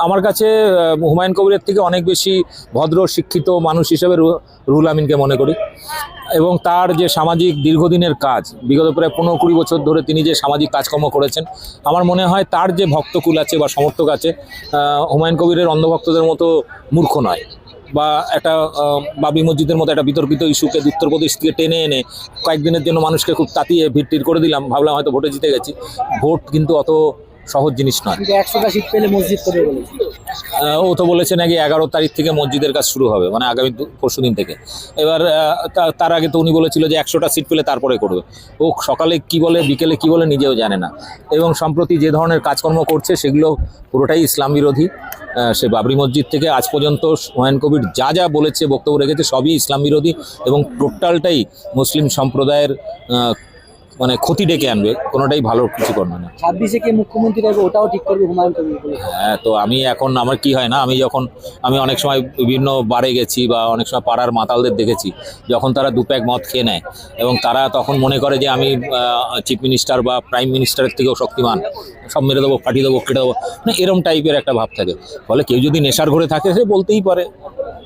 আমার কাছে হুমায়ুন কবিরের থেকে অনেক বেশি ভদ্র শিক্ষিত মানুষ হিসেবে রুহুল আমিনকে মনে করি। এবং তার যে সামাজিক দীর্ঘদিনের কাজ, বিগত প্রায় 15-20 বছর ধরে তিনি যে সামাজিক কাজকর্ম করেছেন, আমার মনে হয় তার যে ভক্তকুল আছে বা সমর্থক আছে, হুমায়ুন কবিরের অন্ধভক্তদের মতো মূর্খ নয়। বা একটা বাবরি মসজিদের মতো একটা বিতর্কিত ইস্যুকে উত্তরপ্রদেশ থেকে টেনে এনে কয়েকদিনের জন্য মানুষকে খুব তাতিয়ে ভিড় করে দিলাম, ভাবলাম হয়তো ভোটে জিতে গেছি। ভোট কিন্তু অত সহজ জিনিস নয়। 100টা সিট পেলে মসজিদ করবে বলেছে। ও তো বলেছে নাকি 11 তারিখ থেকে মসজিদের কাজ শুরু হবে, মানে আগামী পরশুদিন থেকে। এবার তার আগে তো উনি বলেছিল যে 100টা সিট পেলে তারপরে করবে। ও সকালে কি বলে বিকেলে কি বলে নিজেও জানে না। এবং সম্প্রতি যে ধরনের কাজকর্ম করছে সেগুলো পুরোটাই ইসলাম বিরোধী। সে বাবরি মসজিদ থেকে আজ পর্যন্ত হুমায়ুন কবির যা যা বলেছে, বক্তব্য রেখেছে, সবই ইসলাম বিরোধী এবং টোটালটাই মুসলিম সম্প্রদায়ের মানে ক্ষতি ডেকে আনবে, কোনোটাই ভালো কিছু করবে না। 26-এ কে মুখ্যমন্ত্রী হবে ওটাও ঠিক করবে হুমায়ুন কবির বলেছে। হ্যাঁ, তো আমি এখন আমার কি হয় না, আমি অনেক সময় বিভিন্ন বারে গেছি বা অনেক সময় পাড়ার মাতালদের দেখেছি, যখন তারা 2 প্যাক মদ খেয়ে নেয় এবং তারা তখন মনে করে যে আমি চিফ মিনিস্টার বা প্রাইম মিনিস্টারের থেকেও শক্তিমান, সব মেরে দেবো, ফাটিয়ে দেবো, কেটে দেবো, মানে এরম টাইপের একটা ভাব থাকে। ফলে কেউ যদি নেশার ঘরে থাকে সে বলতেই পারে।